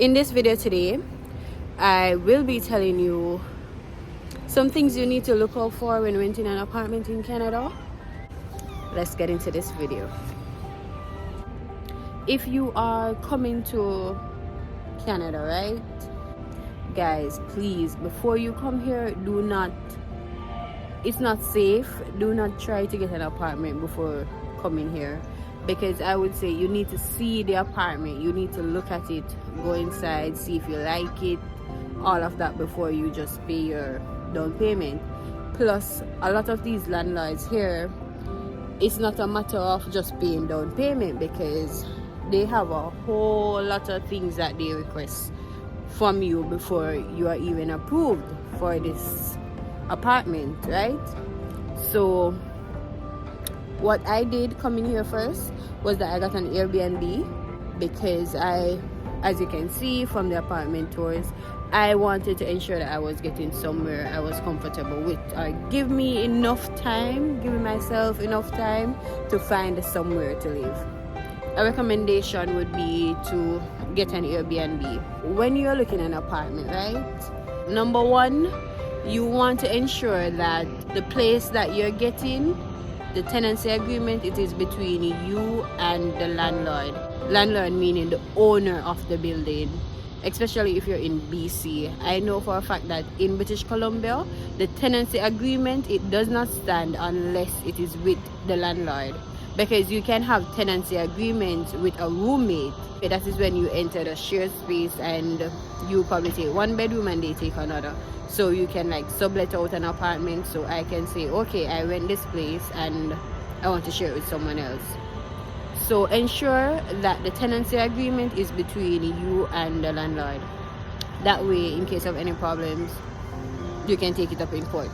In this video today, I will be telling you some things you need to look out for when renting an apartment in Canada. Let's get into this video. If you are coming to Canada, right? Guys, please, before you come here, it's not safe. Do not try to get an apartment before coming here. Because I would say you need to see the apartment, you need to look at it, go inside, see if you like it, all of that before you just pay your down payment. Plus, a lot of these landlords here, it's not a matter of just paying down payment, because they have a whole lot of things that they request from you before you are even approved for this apartment, right? So what I did coming here first was that I got an Airbnb, because as you can see from the apartment tours, I wanted to ensure that I was getting somewhere I was comfortable with, or give myself enough time to find somewhere to live. A recommendation would be to get an Airbnb. When you're looking at an apartment, right? Number one, you want to ensure that the place that you're getting, the tenancy agreement, it is between you and the landlord. Landlord meaning the owner of the building, especially if you're in BC. I know for a fact that in British Columbia, the tenancy agreement, it does not stand unless it is with the landlord. Because you can have tenancy agreements with a roommate. That is when you enter the shared space and you probably take one bedroom and they take another. So you can like sublet out an apartment. So I can say, okay, I rent this place and I want to share it with someone else. So ensure that the tenancy agreement is between you and the landlord. That way, in case of any problems, you can take it up in court.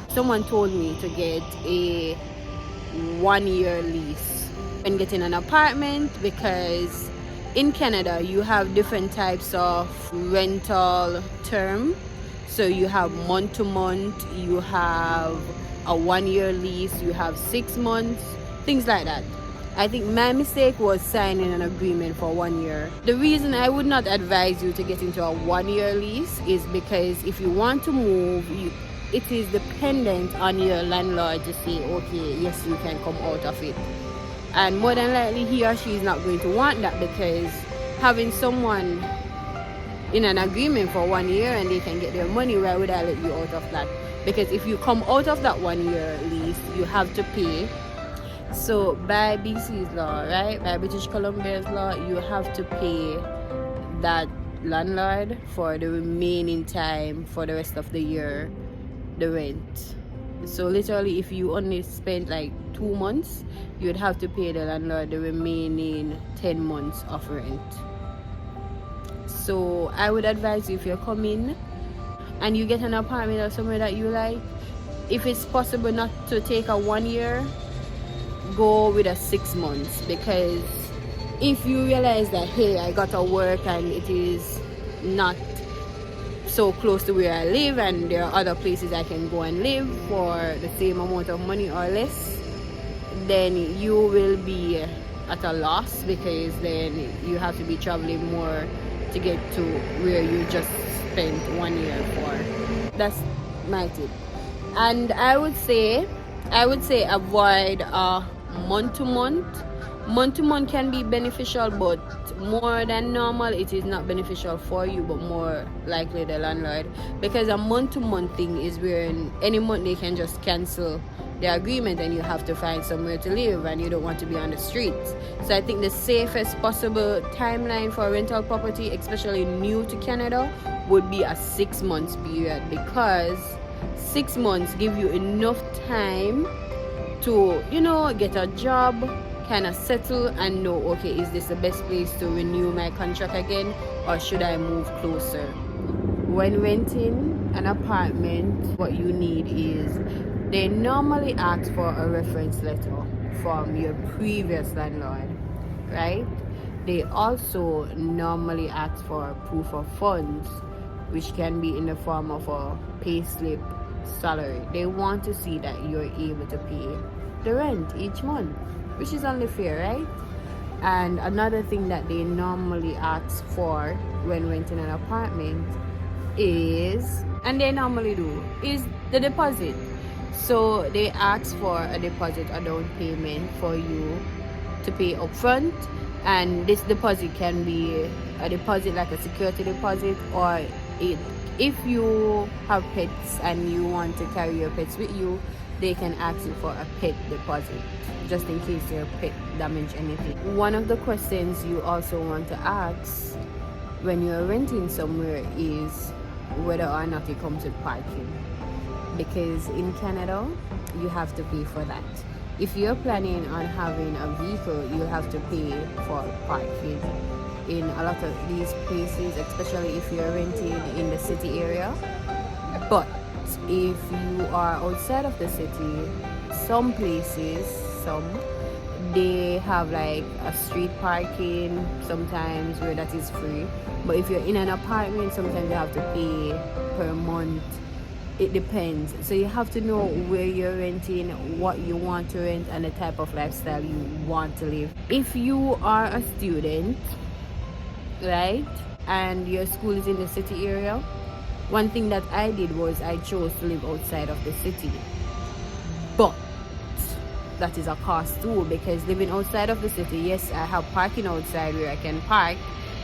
Someone told me to get a 1-year lease when getting an apartment, because in Canada you have different types of rental term. So you have month to month, you have a 1-year lease, you have 6 months, things like that. I think my mistake was signing an agreement for 1 year. The reason I would not advise you to get into a 1-year lease is because if you want to move, it is dependent on your landlord to say, okay, yes, you can come out of it. And more than likely, he or she is not going to want that, because having someone in an agreement for 1 year and they can get their money, why would I let you out of that? Because if you come out of that 1-year lease, you have to pay. So by BC's law, right, by British Columbia's law, you have to pay that landlord for the remaining time for the rest of the year, the rent. So literally, if you only spent like 2 months, you would have to pay the landlord the remaining 10 months of rent. So I would advise you, if you're coming and you get an apartment or somewhere that you like, if it's possible not to take a 1 year, go with a 6 months. Because if you realize that, hey, I got to work and it is not so close to where I live and there are other places I can go and live for the same amount of money or less, then you will be at a loss, because then you have to be traveling more to get to where you just spent 1 year for. That's my tip. And I would say avoid month to month. Month to month can be beneficial, but more than normal, it is not beneficial for you, but more likely the landlord. Because a month to month thing is where any month they can just cancel the agreement and you have to find somewhere to live and you don't want to be on the streets. So I think the safest possible timeline for a rental property, especially new to Canada, would be a 6 months period, because 6 months give you enough time to, get a job, kind of settle and know, okay, is this the best place to renew my contract again, or should I move closer? When renting an apartment, what you need is, they normally ask for a reference letter from your previous landlord, right? They also normally ask for proof of funds, which can be in the form of a pay slip, salary. They want to see that you're able to pay the rent each month, which is only fair, right? And another thing that they normally ask for when renting an apartment is, and they normally do, is the deposit. So they ask for a deposit, a down payment for you to pay upfront, and this deposit can be a deposit like a security deposit, or if you have pets and you want to carry your pets with you, they can ask you for a pet deposit just in case your pet damage anything. One of the questions you also want to ask when you're renting somewhere is whether or not it comes with parking, because in Canada you have to pay for that. If you're planning on having a vehicle, you have to pay for parking in a lot of these places, especially if you're renting in the city area. But if you are outside of the city, some places, they have like a street parking sometimes where that is free. But if you're in an apartment, sometimes you have to pay per month. It depends. So you have to know where you're renting, what you want to rent, and the type of lifestyle you want to live. If you are a student, right, and your school is in the city area, one thing that I did was I chose to live outside of the city. But that is a cost too, because living outside of the city, yes, I have parking outside where I can park,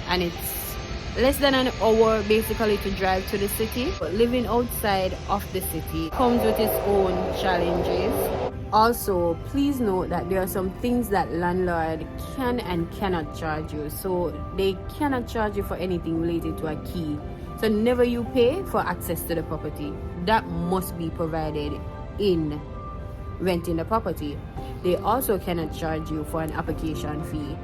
and it's less than an hour basically to drive to the city. But living outside of the city comes with its own challenges. Also, please note that there are some things that landlord can and cannot charge you. So they cannot charge you for anything related to a key. So never you pay for access to the property. That must be provided in renting the property. They also cannot charge you for an application fee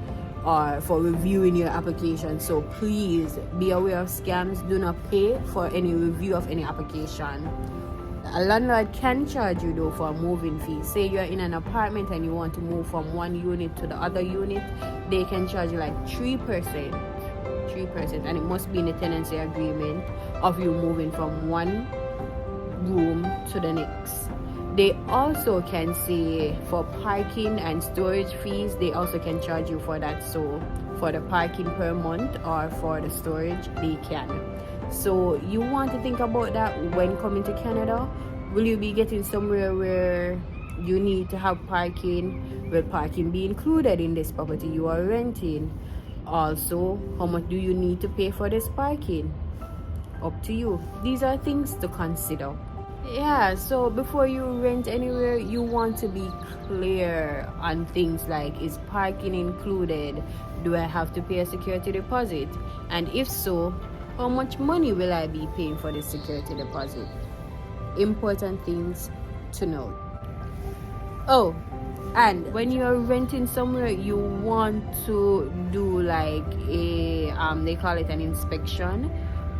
or for reviewing your application. So please be aware of scams. Do not pay for any review of any application. A landlord can charge you though for a moving fee. Say you're in an apartment and you want to move from one unit to the other unit, they can charge you like 3%, and it must be in the tenancy agreement of you moving from one room to the next. They also can say for parking and storage fees, they also can charge you for that. So for the parking per month or for the storage, they can. So you want to think about that when coming to Canada. Will you be getting somewhere where you need to have parking? Will parking be included in this property you are renting? Also, how much do you need to pay for this parking? Up to you. These are things to consider. Yeah, so before you rent anywhere, you want to be clear on things like, is parking included? Do I have to pay a security deposit? And if so, how much money will I be paying for the security deposit? Important things to know. Oh, and when you're renting somewhere, you want to do like a they call it an inspection,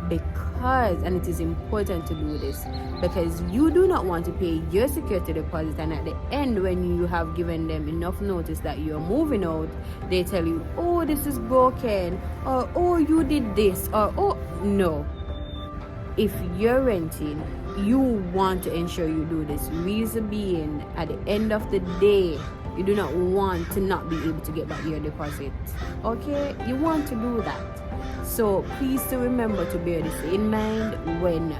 because, and it is important to do this, because you do not want to pay your security deposit and at the end, when you have given them enough notice that you're moving out, they tell you, oh, this is broken, or oh, you did this, or oh, no. If you're renting, you want to ensure you do this. Reason being, at the end of the day, you do not want to not be able to get back your deposit. Okay, you want to do that. So please to remember to bear this in mind when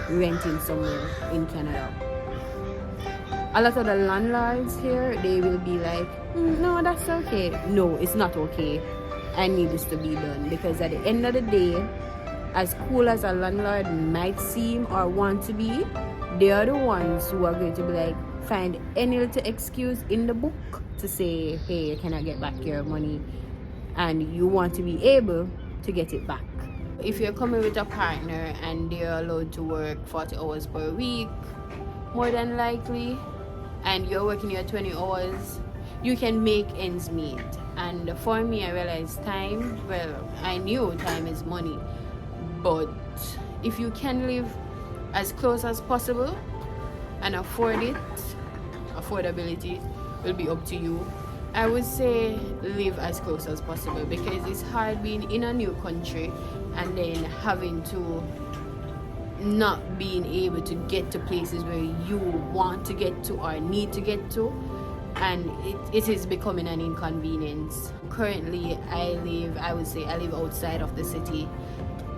renting somewhere in Canada. A lot of the landlords here, they will be like, no, that's okay. No, it's not okay. I need this to be done, because at the end of the day, as cool as a landlord might seem or want to be, they are the ones who are going to be like, find any little excuse in the book to say, hey, you cannot get back your money, and you want to be able to get it back. If you're coming with a partner and they're allowed to work 40 hours per week, more than likely, and you're working your 20 hours, you can make ends meet. And for me, I realized I knew time is money, but if you can live as close as possible and afford it, affordability will be up to you. I would say live as close as possible, because it's hard being in a new country and then having to not being able to get to places where you want to get to or need to get to. and it is becoming an inconvenience. Currently, I live outside of the city.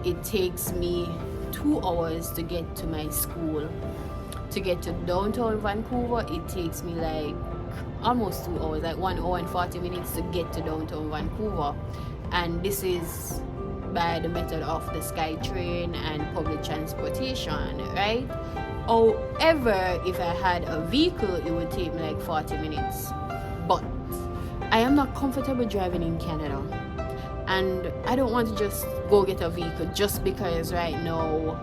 It takes me 2 hours to get to my school. To get to downtown Vancouver, it takes me like almost 2 hours, like 1 hour and 40 minutes to get to downtown Vancouver. And this is by the method of the SkyTrain and public transportation, right? However, if I had a vehicle, it would take me like 40 minutes. But I am not comfortable driving in Canada, and I don't want to just go get a vehicle just because right now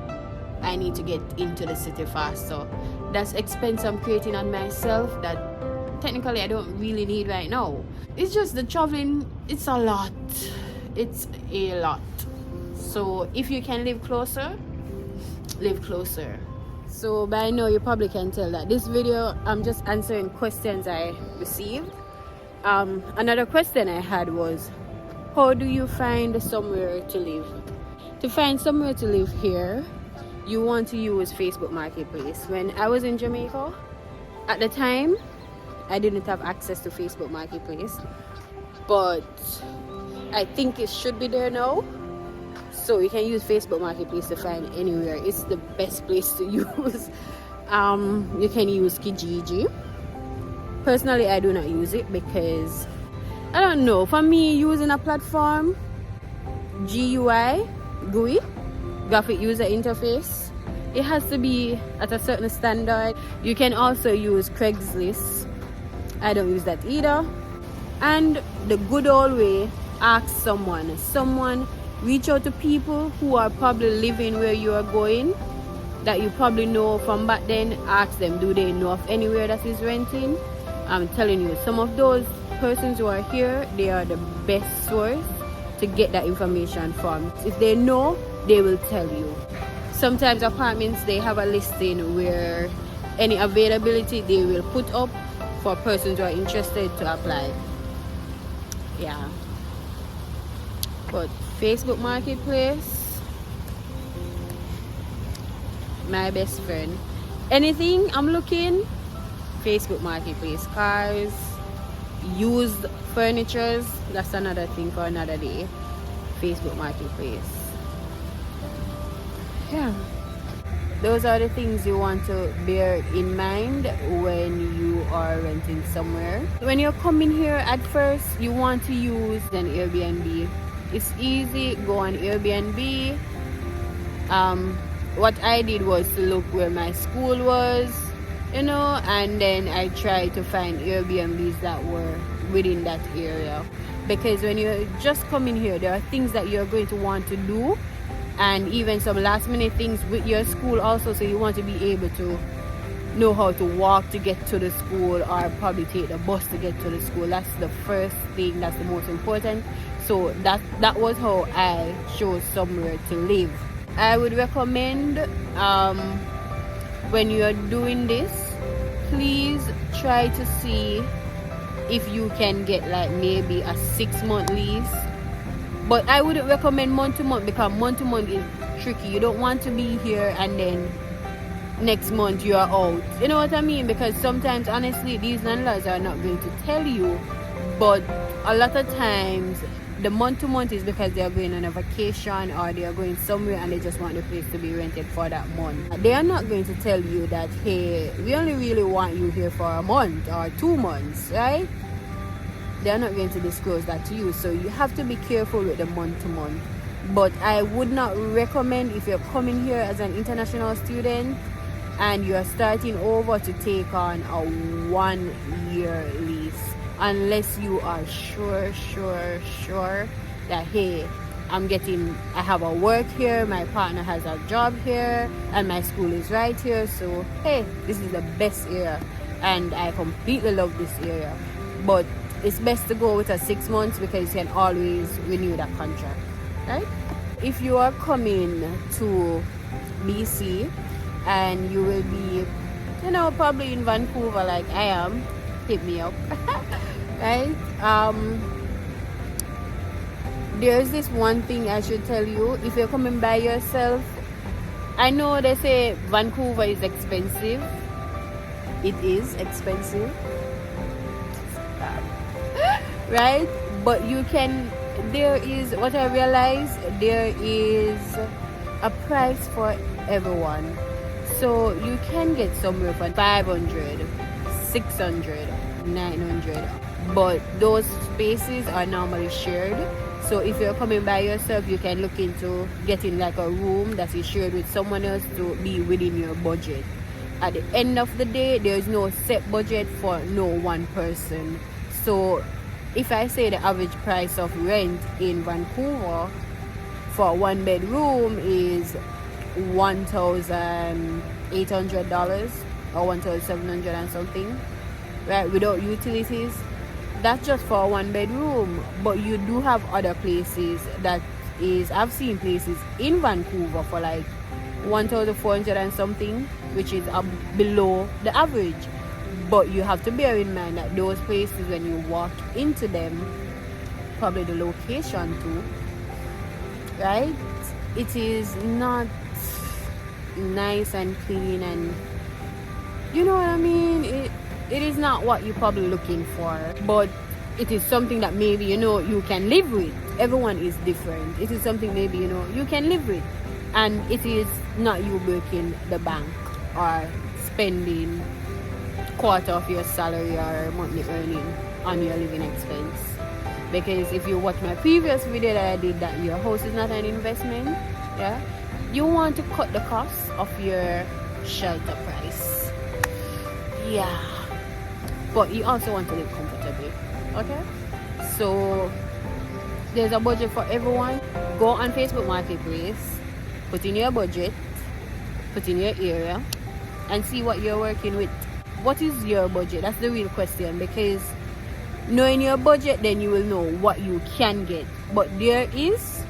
I need to get into the city faster. That's expense I'm creating on myself that technically I don't really need right now. It's just the traveling, it's a lot. It's a lot. So if you can live closer, live closer. So by now you probably can tell that this video I'm just answering questions I received. Another question I had was, how do you find somewhere to live? To find somewhere to live here, you want to use Facebook Marketplace. When I was in Jamaica, at the time, I didn't have access to Facebook Marketplace, but I think it should be there now. So you can use Facebook Marketplace to find anywhere. It's the best place to use. You can use Kijiji. Personally, I do not use it because I don't know. For me, using a platform, GUI, graphic user interface, it has to be at a certain standard. You can also use Craigslist. I don't use that either. And the good old way, ask someone, reach out to people who are probably living where you are going, that you probably know from back then. Ask them, do they know of anywhere that is renting? I'm telling you, some of those persons who are here, they are the best source to get that information from. If they know, they will tell you. Sometimes apartments, they have a listing where any availability they will put up for persons who are interested to apply. Yeah. But Facebook Marketplace, my best friend. Anything I'm looking, Facebook Marketplace. Cars, used furnitures, that's another thing for another day. Facebook Marketplace. Yeah. Those are the things you want to bear in mind when you are renting somewhere. When you're coming here, at first you want to use an Airbnb. It's easy, go on Airbnb. What I did was to look where my school was, and then I tried to find Airbnbs that were within that area. Because when you're just coming here, there are things that you're going to want to do, and even some last minute things with your school also, so you want to be able to know how to walk to get to the school, or probably take the bus to get to the school. That's the first thing, that's the most important. So that was how I chose somewhere to live. I would recommend when you are doing this, please try to see if you can get like maybe a 6-month lease. But I wouldn't recommend month to month, because month to month is tricky. You don't want to be here and then next month you are out. You know what I mean? Because sometimes, honestly, these landlords are not going to tell you, but a lot of times the month to month is because they are going on a vacation or they are going somewhere and they just want the place to be rented for that month. They are not going to tell you that, hey, we only really want you here for a month or 2 months, right? They are not going to disclose that to you. So you have to be careful with the month to month. But I would not recommend, if you're coming here as an international student and you're starting over, to take on a 1-year lease, unless you are sure that, hey, I have a work here, my partner has a job here, and my school is right here, so hey, this is the best area and I completely love this area. But it's best to go with a 6 months, because you can always renew that contract, right? If you are coming to BC and you will be, probably in Vancouver like I am, hit me up. Right? There's this one thing I should tell you. If you're coming by yourself, I know they say Vancouver is expensive. It is expensive. right? But you can, there is, what I realized, there is a price for everyone. So you can get somewhere for 500, 600, 900, but those spaces are normally shared. So if you're coming by yourself, you can look into getting like a room that is shared with someone else to be within your budget. At the end of the day, there's no set budget for no one person. So if I say the average price of rent in Vancouver for a one bedroom is $1,800 or $1,700 and something, right, without utilities, that's just for a one bedroom. But you do have other places that is, I've seen places in Vancouver for like 1,400 and something, which is below the average. But you have to bear in mind that those places, when you walk into them, probably the location too, right, it is not nice and clean, and you know what I mean, it is not what you're probably looking for, but it is something that maybe, you know, you can live with. Everyone is different. It is something maybe, you know, you can live with, and it is not you breaking the bank or spending quarter of your salary or monthly earning on your living expense. Because if you watch my previous video that I did, that your house is not an investment, yeah, you want to cut the cost of your shelter price, yeah, but you also want to live comfortably. Okay, so there's a budget for everyone. Go on Facebook Marketplace, put in your budget, put in your area, and see what you're working with. What is your budget? That's the real question, because knowing your budget, then you will know what you can get. But there is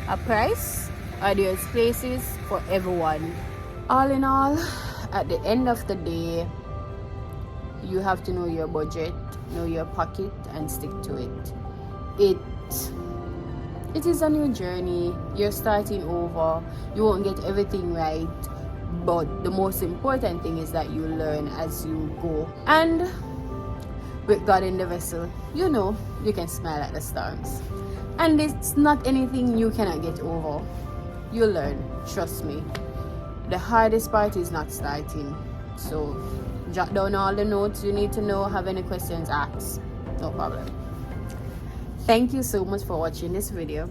a price, or there's places for everyone. All in all, at the end of the day, you have to know your budget, know your pocket, and stick to it. It is a new journey. You're starting over. You won't get everything right, but the most important thing is that you learn as you go. And with God in the vessel, you know, you can smile at the storms. And it's not anything you cannot get over. You'll learn, trust me. The hardest part is not starting. So jot down all the notes you need to know. Have any questions, ask. No problem. Thank you so much for watching this video.